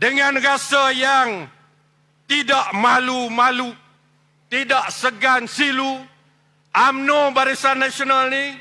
dengan rasa yang tidak malu-malu, tidak segan silu, UMNO Barisan Nasional ni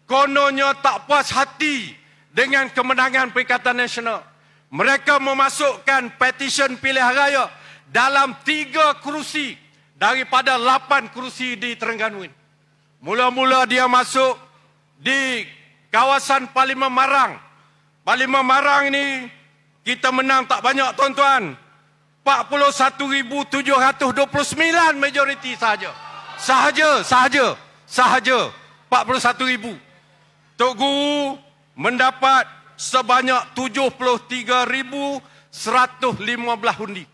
kononnya tak puas hati dengan kemenangan Perikatan Nasional. Mereka memasukkan petisyen pilihan raya dalam 3 kerusi daripada 8 kerusi di Terengganu ini. Mula-mula dia masuk di kawasan Parlimen Marang. Parlimen Marang ini kita menang tak banyak, tuan-tuan. 41,729 majoriti sahaja. Sahaja 41,000. Tok Guru mendapat sebanyak 73,115 undi.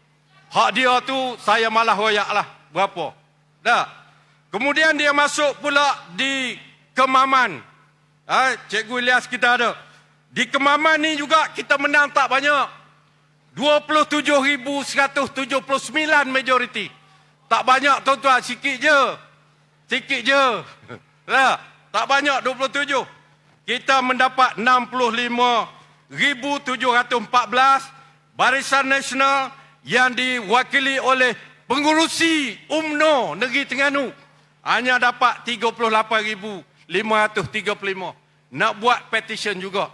Hak dia tu saya malah royak lah berapa. Dah. Kemudian dia masuk pula di Kemaman. Cikgu Ilyas kita ada. Di Kemaman ni juga kita menang tak banyak. 27,179 majoriti. Tak banyak, tuan-tuan, sikit je. Lah, tak banyak 27. Kita mendapat 65,714 Barisan Nasional yang diwakili oleh pengurusi UMNO Negeri Terengganu hanya dapat 38,535. Nak buat petition juga.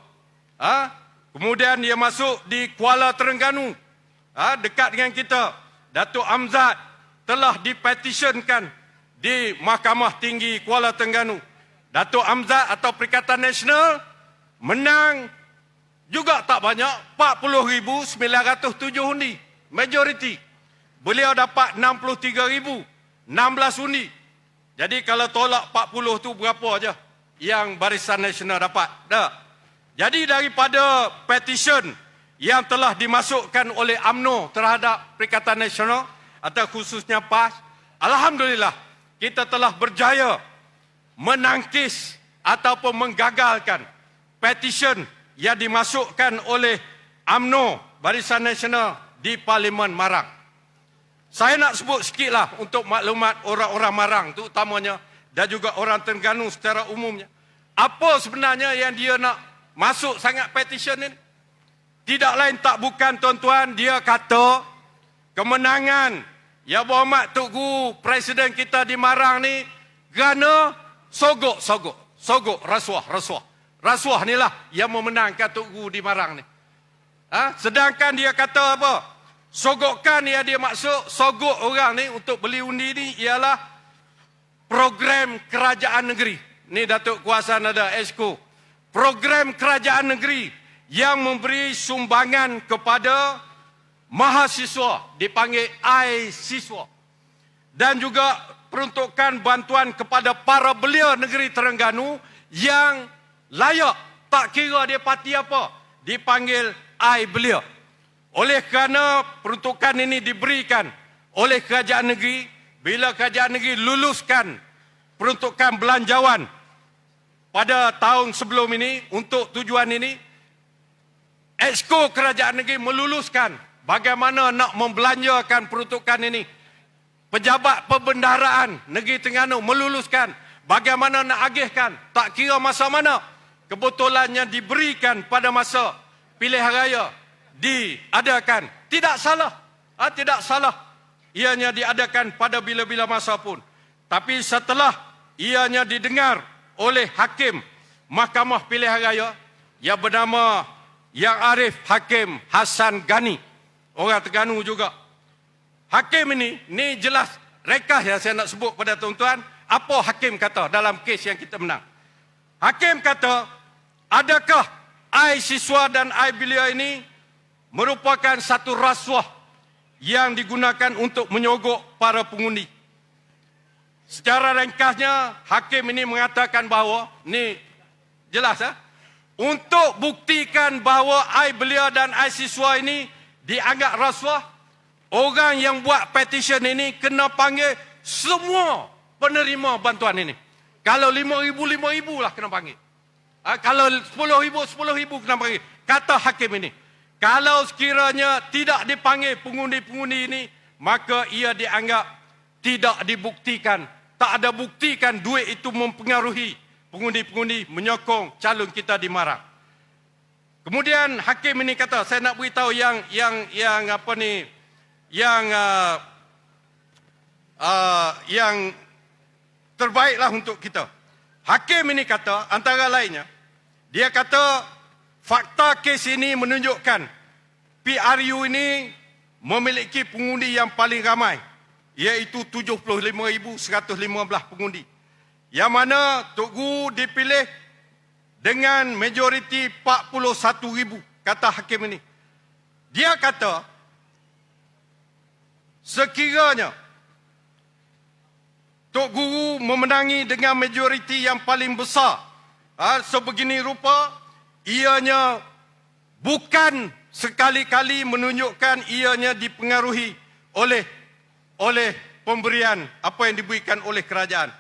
Kemudian dia masuk di Kuala Terengganu. Dekat dengan kita. Datuk Amzad telah dipetitionkan di Mahkamah Tinggi Kuala Terengganu. Datuk Amzad atau Perikatan Nasional menang juga tak banyak, 40,907 undi. Majoriti. Beliau dapat 63,016 undi. Jadi kalau tolak 40 tu berapa aja yang Barisan Nasional dapat? Dah. Jadi daripada petition yang telah dimasukkan oleh UMNO terhadap Perikatan Nasional atau khususnya PAS, alhamdulillah kita telah berjaya menangkis ataupun menggagalkan petition yang dimasukkan oleh UMNO Barisan Nasional di Parlimen Marang. Saya nak sebut sikitlah untuk maklumat orang-orang Marang terutamanya dan juga orang Terengganu secara umumnya. Apa sebenarnya yang dia nak masuk sangat petition ini? Tidak lain tak bukan, tuan-tuan, dia kata kemenangan Ya Berhormat Tok Guru Presiden kita di Marang ni kerana sogok, rasuah. Rasuah inilah yang memenangkan Tok Guru di Marang ni. Sedangkan dia kata apa? Sogokkan yang dia maksud, sogok orang ni untuk beli undi ni ialah program kerajaan negeri. Ni Datuk Kuasa ada Esko. Program kerajaan negeri yang memberi sumbangan kepada mahasiswa, dipanggil iSiswa. Dan juga peruntukan bantuan kepada para belia negeri Terengganu yang layak, tak kira dia parti apa, dipanggil iBelia. Oleh kerana peruntukan ini diberikan oleh kerajaan negeri, bila kerajaan negeri luluskan peruntukan belanjawan pada tahun sebelum ini, untuk tujuan ini, Exco kerajaan negeri meluluskan bagaimana nak membelanjakan peruntukan ini. Pejabat perbendaharaan negeri Terengganu meluluskan bagaimana nak agihkan, tak kira masa mana. Kebetulannya diberikan pada masa pilihan raya diadakan. Tidak salah. Tidak salah. Ianya diadakan pada bila-bila masa pun. Tapi setelah ianya didengar oleh Hakim Mahkamah Pilihan Raya yang bernama Yang Arif Hakim Hassan Ghani, orang Terengganu juga. Hakim ini jelas rekah yang saya nak sebut pada tuan-tuan. Apa Hakim kata dalam kes yang kita menang? Hakim kata, adakah iSiswa dan iBelia ini merupakan satu rasuah yang digunakan untuk menyogok para pengundi? Secara ringkasnya, Hakim ini mengatakan bahawa, ni jelas untuk buktikan bahawa iBelia dan iSiswa ini dianggap rasuah, orang yang buat petition ini kena panggil semua penerima bantuan ini. Kalau 5,000, 5,000 lah kena panggil. Kalau 10,000, 10,000 kena panggil. Kata Hakim ini. Kalau sekiranya tidak dipanggil pengundi-pengundi ini, maka ia dianggap tidak dibuktikan. Tak ada buktikan duit itu mempengaruhi pengundi-pengundi menyokong calon kita di Marang. Kemudian hakim ini kata, saya nak beritahu yang terbaiklah untuk kita. Hakim ini kata, antara lainnya, dia kata fakta kes ini menunjukkan PRU ini memiliki pengundi yang paling ramai, iaitu 75,115 pengundi. Yang mana Tok Guru dipilih dengan majoriti 41,000, kata hakim ini. Dia kata, sekiranya Tok Guru memenangi dengan majoriti yang paling besar, sebegini rupa, ianya bukan sekali-kali menunjukkan ianya dipengaruhi oleh pemberian apa yang diberikan oleh kerajaan.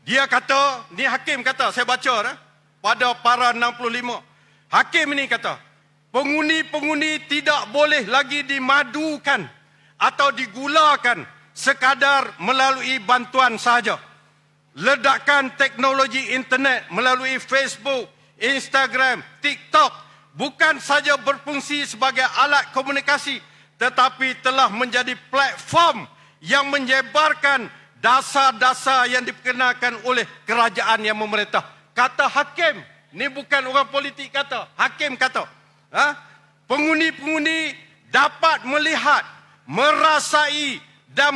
Dia kata, ni hakim kata, saya baca pada para 65. Hakim ini kata, pengundi-pengundi tidak boleh lagi dimadukan atau digulakan sekadar melalui bantuan sahaja. Ledakan teknologi internet melalui Facebook, Instagram, TikTok bukan saja berfungsi sebagai alat komunikasi, tetapi telah menjadi platform yang menyebarkan dasar-dasar yang diperkenalkan oleh kerajaan yang memerintah. Kata hakim, ni bukan orang politik kata, hakim kata. Pengundi-pengundi dapat melihat, merasai dan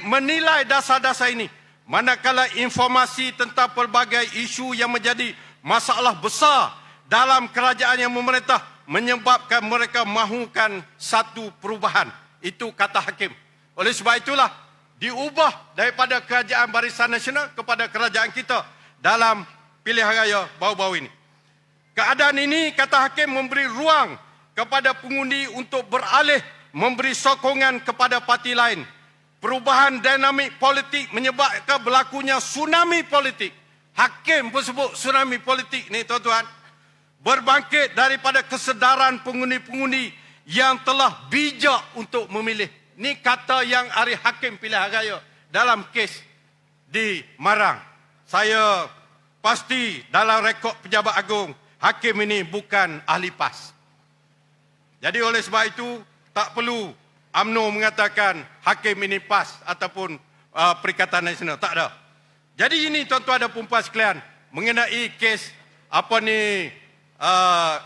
menilai dasar-dasar ini. Manakala informasi tentang pelbagai isu yang menjadi masalah besar dalam kerajaan yang memerintah menyebabkan mereka mahukan satu perubahan. Itu kata hakim. Oleh sebab itulah diubah daripada kerajaan Barisan Nasional kepada kerajaan kita dalam pilihan raya baru-baru ini. Keadaan ini, kata hakim, memberi ruang kepada pengundi untuk beralih memberi sokongan kepada parti lain. Perubahan dinamik politik menyebabkan berlakunya tsunami politik. Hakim pun sebut tsunami politik ni, tuan-tuan. Berbangkit daripada kesedaran pengundi-pengundi yang telah bijak untuk memilih. Ni kata yang hari hakim pilihan raya dalam kes di Marang. Saya pasti dalam rekod Pejabat Agung, hakim ini bukan ahli PAS. Jadi oleh sebab itu, tak perlu UMNO mengatakan hakim ini PAS ataupun Perikatan Nasional. Tak ada. Jadi ini tuan-tuan dan puan sekalian, mengenai kes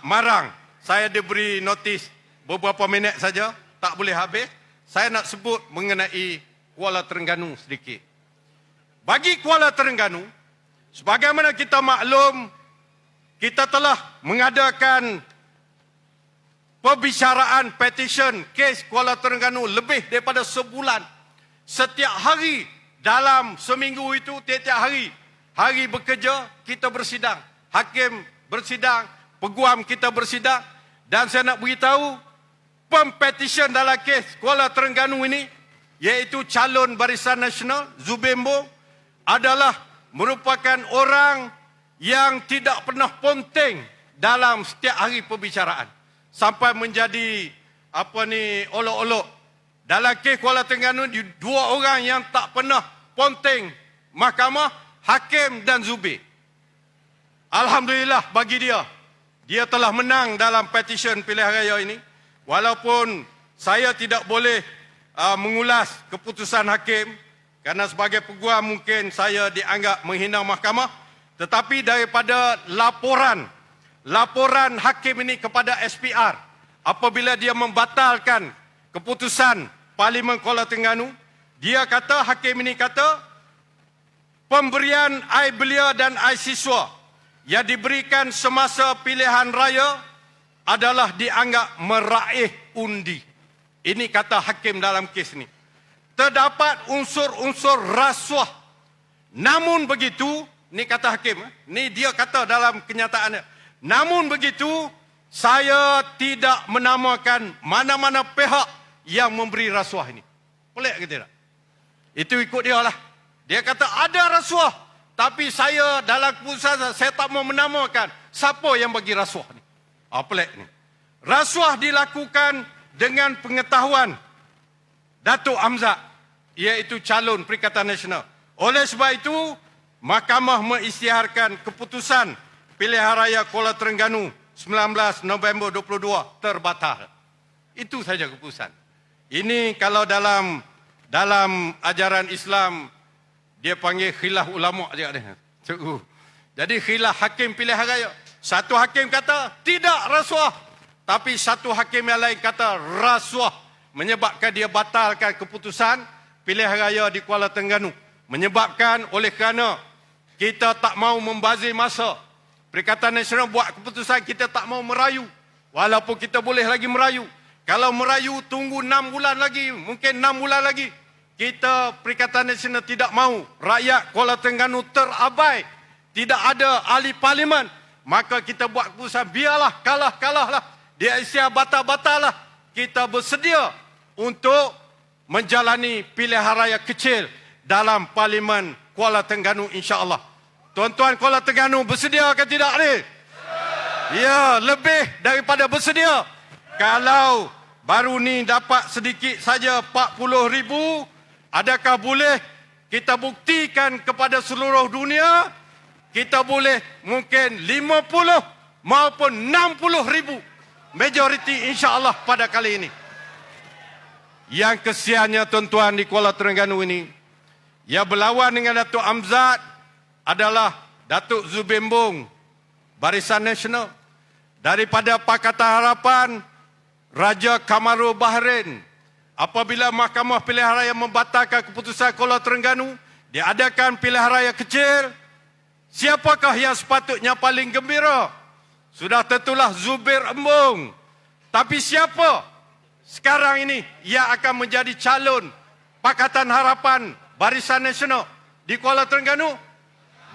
Marang. Saya diberi notis beberapa minit saja, tak boleh habis. Saya nak sebut mengenai Kuala Terengganu sedikit. Bagi Kuala Terengganu, sebagaimana kita maklum, kita telah mengadakan perbicaraan petition kes Kuala Terengganu lebih daripada sebulan. Setiap hari dalam seminggu itu, tiap-tiap hari bekerja, kita bersidang. Hakim bersidang, peguam kita bersidang. Dan saya nak beritahu, pempetition dalam kes Kuala Terengganu ini, iaitu calon Barisan Nasional, Zubembo, adalah merupakan orang yang tidak pernah ponteng dalam setiap hari perbicaraan. Sampai menjadi olok-olok. Dalam kes Kuala Terengganu, dua orang yang tak pernah ponteng mahkamah, hakim dan Zubir. Alhamdulillah bagi dia. Dia telah menang dalam petition pilihan raya ini. Walaupun saya tidak boleh mengulas keputusan hakim, kerana sebagai peguam mungkin saya dianggap menghina mahkamah. Tetapi daripada laporan hakim ini kepada SPR, apabila dia membatalkan keputusan Parlimen Kuala Terengganu, hakim ini kata, pemberian air belia dan air siswa yang diberikan semasa pilihan raya adalah dianggap meraih undi. Ini kata hakim dalam kes ini. Terdapat unsur-unsur rasuah. Namun begitu, ini kata hakim, ini dia kata dalam kenyataannya. Namun begitu, saya tidak menamakan mana-mana pihak yang memberi rasuah ini. Pelik ke tidak? Itu ikut dia lah. Dia kata ada rasuah, tapi saya dalam keputusan saya tak mau menamakan siapa yang bagi rasuah ni. Pelik ni. Rasuah dilakukan dengan pengetahuan Datuk Amzad, iaitu calon Perikatan Nasional. Oleh sebab itu, Mahkamah mengisytiharkan keputusan pilihan raya Kuala Terengganu 19 November 22 terbatal. Itu saja keputusan. Ini kalau dalam ajaran Islam dia panggil khilaf ulama je ada. Jadi khilaf hakim pilihan raya. Satu hakim kata tidak rasuah, tapi satu hakim yang lain kata rasuah, menyebabkan dia batalkan keputusan pilihan raya di Kuala Terengganu. Menyebabkan oleh kerana kita tak mau membazir masa. Perikatan Nasional buat keputusan kita tak mau merayu. Walaupun kita boleh lagi merayu. Kalau merayu tunggu 6 bulan lagi, mungkin 6 bulan lagi. Kita Perikatan Nasional tidak mau. Rakyat Kuala Terengganu terabai. Tidak ada ahli parlimen. Maka kita buat keputusan, biarlah kalahlah. Dia istilah batal-batal lah. Kita bersedia untuk menjalani pilihan raya kecil dalam Parlimen Kuala Terengganu insya-Allah. Tuan-tuan Kuala Terengganu bersedia ke tidak ni? Ya, lebih daripada bersedia. Kalau baru ni dapat sedikit saja 40,000, adakah boleh kita buktikan kepada seluruh dunia kita boleh mungkin 50 maupun 60,000 majoriti insya-Allah pada kali ini. Yang kesiannya tuan-tuan di Kuala Terengganu ini, yang berlawan dengan Datuk Amzad adalah Datuk Zubir Mbung, Barisan Nasional. Daripada Pakatan Harapan, Raja Kamarul Bahrain. Apabila Mahkamah Pilihan Raya membatalkan keputusan Kuala Terengganu, diadakan pilihan raya kecil, siapakah yang sepatutnya paling gembira? Sudah tentulah Zubir Mbung. Tapi siapa sekarang ini yang akan menjadi calon Pakatan Harapan Barisan Nasional di Kuala Terengganu?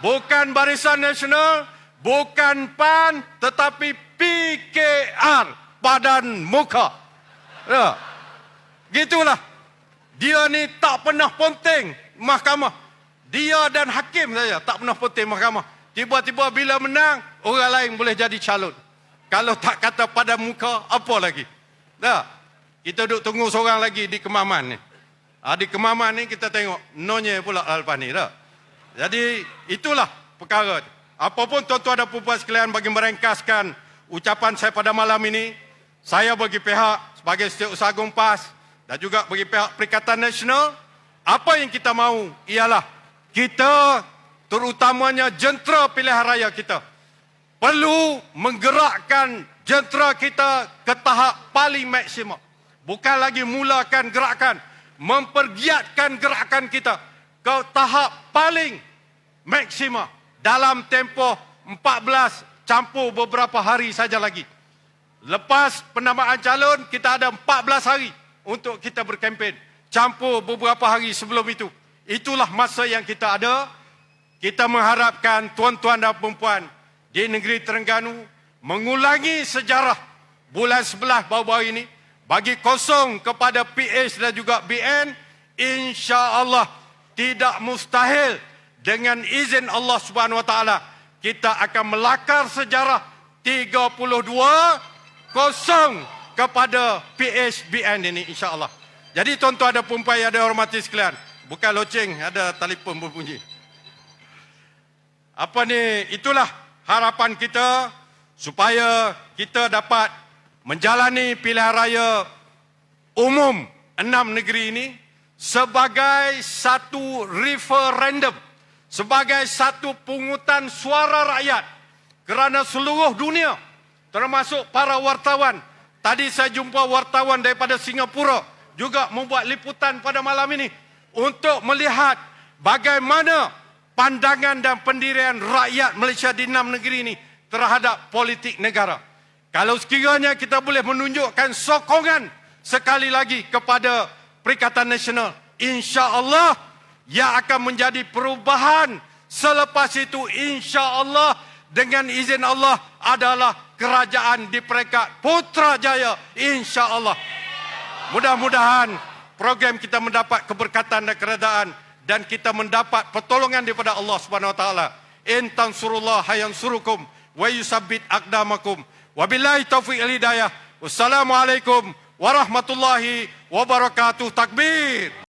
Bukan Barisan Nasional, bukan PAN, tetapi PKR, Badan Muka. Ya. Gitulah. Dia ni tak pernah penting mahkamah. Dia dan hakim saja tak pernah penting mahkamah. Tiba-tiba bila menang, orang lain boleh jadi calon. Kalau tak kata pada muka, apa lagi? Dah. Kita duduk tunggu seorang lagi di Kemaman ni. Di Kemaman ni kita tengok nonye pula lepas ni dah. Jadi itulah perkara. Apapun tuan-tuan dan puan-puan sekalian, bagi meringkaskan ucapan saya pada malam ini, saya bagi pihak sebagai Setiausaha Agung PAS dan juga bagi pihak Perikatan Nasional, apa yang kita mahu ialah kita, terutamanya jentera pilihan raya kita, perlu menggerakkan jentera kita ke tahap paling maksimum. Bukan lagi mulakan gerakan, mempergiatkan gerakan kita ke tahap paling maksimum dalam tempoh 14 campur beberapa hari saja lagi. Lepas penambaan calon, kita ada 14 hari untuk kita berkempen. Campur beberapa hari sebelum itu. Itulah masa yang kita ada. Kita mengharapkan tuan-tuan dan perempuan di negeri Terengganu mengulangi sejarah bulan 11 baru-baru ini. Bagi kosong kepada PH dan juga BN, insya-Allah tidak mustahil dengan izin Allah Subhanahu Wa Taala kita akan melakar sejarah 32-0 kepada PHBN ini insya-Allah. Jadi tuan-tuan dan puan-puan yang ada hormati sekalian, bukan loceng, ada telefon berbunyi. Apa ni? Itulah harapan kita supaya kita dapat menjalani pilihan raya umum 6 negeri ini sebagai satu referendum, sebagai satu pungutan suara rakyat kerana seluruh dunia, termasuk para wartawan. Tadi saya jumpa wartawan daripada Singapura juga membuat liputan pada malam ini untuk melihat bagaimana pandangan dan pendirian rakyat Malaysia di 6 negeri ini terhadap politik negara. Kalau sekiranya kita boleh menunjukkan sokongan sekali lagi kepada Perikatan Nasional, insya-Allah yang akan menjadi perubahan selepas itu, insya-Allah dengan izin Allah adalah kerajaan di peringkat Putrajaya, insya-Allah. Mudah-mudahan program kita mendapat keberkatan dan keredaan dan kita mendapat pertolongan daripada Allah Subhanahu Wa Taala. In tansurullah yansurukum wa yusabbit aqdamakum. Wabillahi taufiq wal hidayah. Wassalamualaikum warahmatullahi wabarakatuh. Takbir.